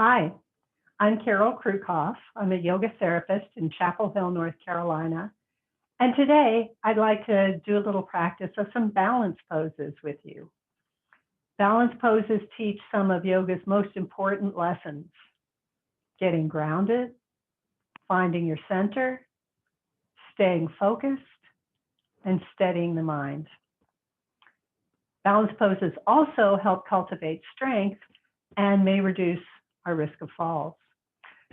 Hi, I'm Carol Krucoff. I'm a yoga therapist in Chapel Hill, North Carolina. And today I'd like to do a little practice of some balance poses with you. Balance poses teach some of yoga's most important lessons: getting grounded, finding your center, staying focused, and steadying the mind. Balance poses also help cultivate strength and may reduce our risk of falls.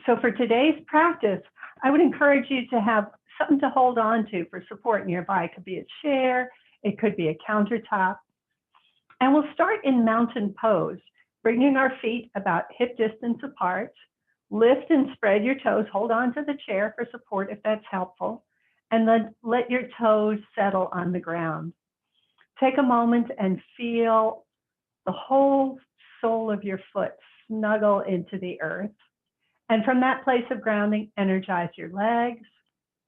So for today's practice, I would encourage you to have something to hold on to for support nearby. It could be a chair, it could be a countertop. And we'll start in mountain pose, bringing our feet about hip distance apart. Lift and spread your toes. Hold on to the chair for support if that's helpful. And then let your toes settle on the ground. Take a moment and feel the whole sole of your foot snuggle into the earth. And from that place of grounding, energize your legs,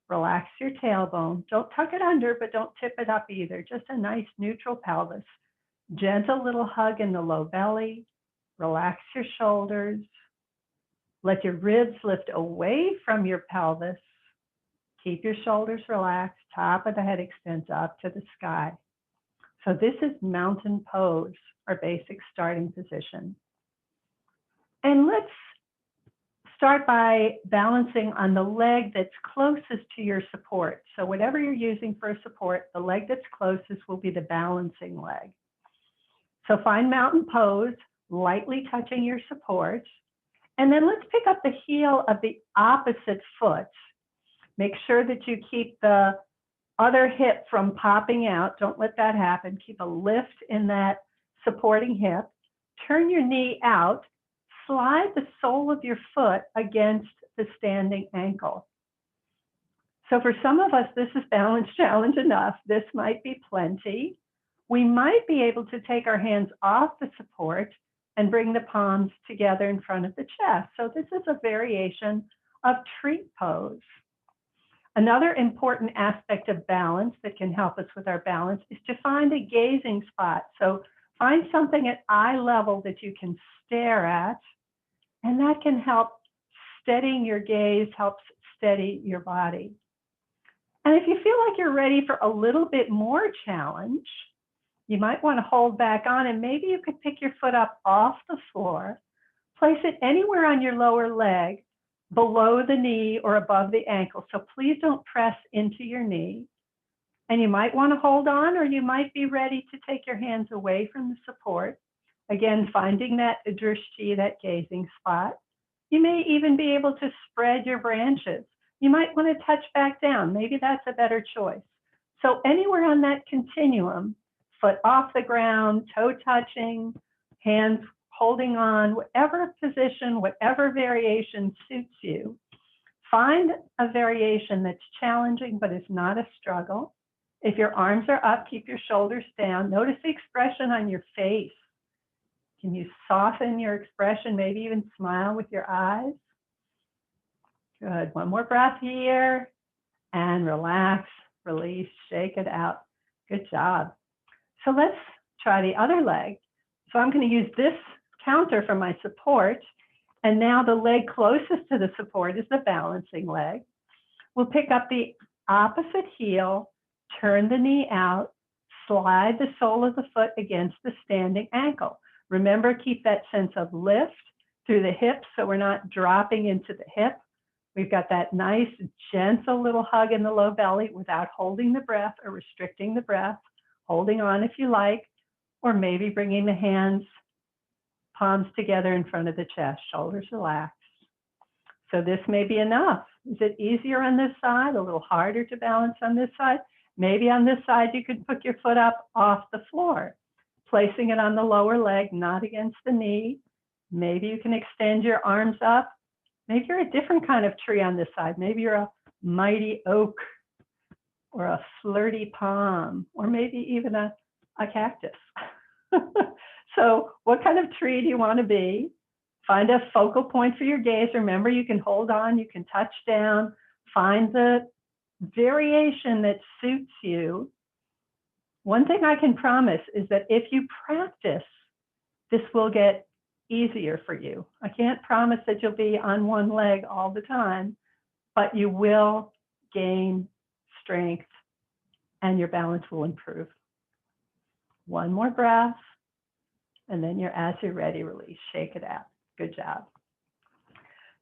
relax your tailbone. Don't tuck it under, but don't tip it up either. Just a nice neutral pelvis. Gentle little hug in the low belly. Relax your shoulders. Let your ribs lift away from your pelvis. Keep your shoulders relaxed. Top of the head extends up to the sky. So this is mountain pose, our basic starting position. And let's start by balancing on the leg that's closest to your support. So whatever you're using for support, the leg that's closest will be the balancing leg. So find mountain pose, lightly touching your support. And then let's pick up the heel of the opposite foot. Make sure that you keep the other hip from popping out. Don't let that happen. Keep a lift in that supporting hip. Turn your knee out. Slide the sole of your foot against the standing ankle. So for some of us, this is balance challenge enough. This might be plenty. We might be able to take our hands off the support and bring the palms together in front of the chest. So this is a variation of tree pose. Another important aspect of balance that can help us with our balance is to find a gazing spot. So find something at eye level that you can stare at, and that can help steadying your gaze, helps steady your body. And if you feel like you're ready for a little bit more challenge, you might want to hold back on, and maybe you could pick your foot up off the floor, place it anywhere on your lower leg, below the knee or above the ankle. So please don't press into your knee. And you might want to hold on, or you might be ready to take your hands away from the support. Again, finding that drishti, that gazing spot. You may even be able to spread your branches. You might want to touch back down. Maybe that's a better choice. So anywhere on that continuum, foot off the ground, toe touching, hands holding on, whatever position, whatever variation suits you. Find a variation that's challenging but is not a struggle. If your arms are up, keep your shoulders down. Notice the expression on your face. Can you soften your expression, maybe even smile with your eyes? Good. One more breath here. And relax, release, shake it out. Good job. So let's try the other leg. So I'm going to use this counter for my support. And now the leg closest to the support is the balancing leg. We'll pick up the opposite heel, turn the knee out, slide the sole of the foot against the standing ankle. Remember, keep that sense of lift through the hips so we're not dropping into the hip. We've got that nice, gentle little hug in the low belly without holding the breath or restricting the breath. Holding on if you like, or maybe bringing the hands, palms together in front of the chest, shoulders relaxed. So this may be enough. Is it easier on this side, a little harder to balance on this side? Maybe on this side you could put your foot up off the floor, placing it on the lower leg, not against the knee. Maybe you can extend your arms up. Maybe you're a different kind of tree on this side. Maybe you're a mighty oak or a flirty palm, or maybe even a cactus. So what kind of tree do you want to be? Find a focal point for your gaze. Remember, you can hold on, you can touch down, find the variation that suits you. One thing I can promise is that if you practice, this will get easier for you. I can't promise that you'll be on one leg all the time, but you will gain strength and your balance will improve. One more breath, and then as you're ready, release, shake it out. Good job.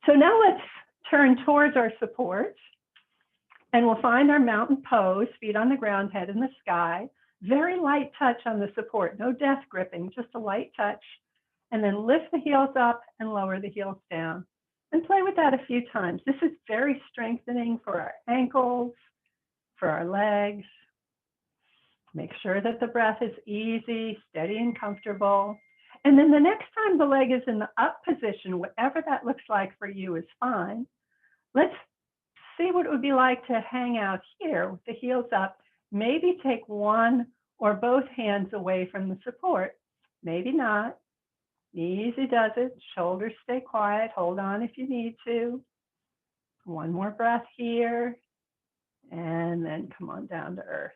So now let's turn towards our support, and we'll find our mountain pose, feet on the ground, head in the sky. Very light touch on the support, no death gripping, just a light touch. And then lift the heels up and lower the heels down. And play with that a few times. This is very strengthening for our ankles, for our legs. Make sure that the breath is easy, steady, and comfortable. And then the next time the leg is in the up position, whatever that looks like for you is fine. Let's see what it would be like to hang out here with the heels up. Maybe take one or both hands away from the support. Maybe not. Easy does it. Shoulders stay quiet. Hold on if you need to. One more breath here. And then come on down to earth.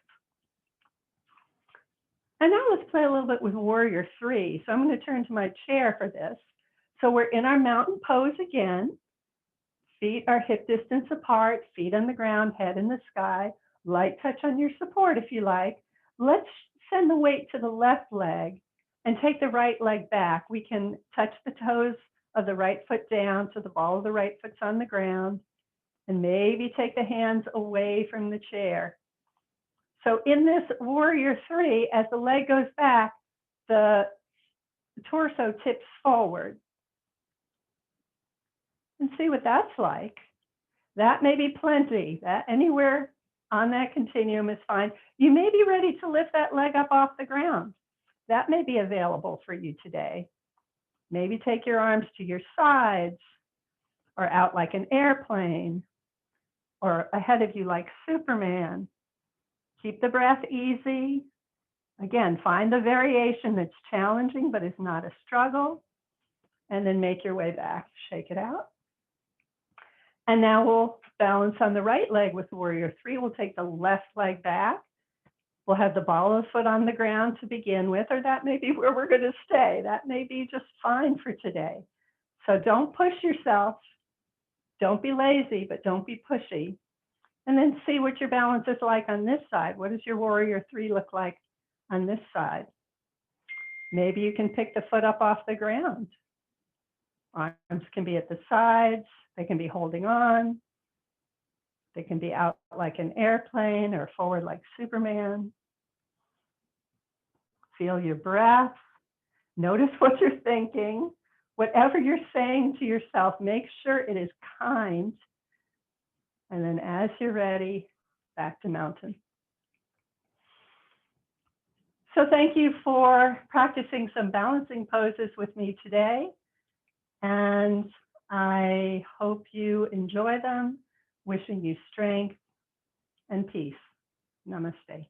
And now let's play a little bit with Warrior 3. So I'm going to turn to my chair for this. So we're in our mountain pose again. Feet are hip distance apart, feet on the ground, head in the sky. Light touch on your support if you like. Let's send the weight to the left leg and take the right leg back. We can touch the toes of the right foot down so the ball of the right foot's on the ground, and maybe take the hands away from the chair. So in this Warrior 3, as the leg goes back, the torso tips forward. And see what that's like. That may be plenty. That anywhere on that continuum is fine. You may be ready to lift that leg up off the ground. That may be available for you today. Maybe take your arms to your sides or out like an airplane or ahead of you like Superman. Keep the breath easy. Again, find the variation that's challenging but is not a struggle. And then make your way back. Shake it out. And now we'll balance on the right leg with Warrior 3. We'll take the left leg back. We'll have the ball of the foot on the ground to begin with, or that may be where we're going to stay. That may be just fine for today. So don't push yourself. Don't be lazy, but don't be pushy. And then see what your balance is like on this side. What does your Warrior 3 look like on this side? Maybe you can pick the foot up off the ground. Arms can be at the sides. They can be holding on. They can be out like an airplane or forward like Superman. Feel your breath. Notice what you're thinking. Whatever you're saying to yourself, make sure it is kind. And then as you're ready, back to mountain. So thank you for practicing some balancing poses with me today. And I hope you enjoy them. Wishing you strength and peace. Namaste.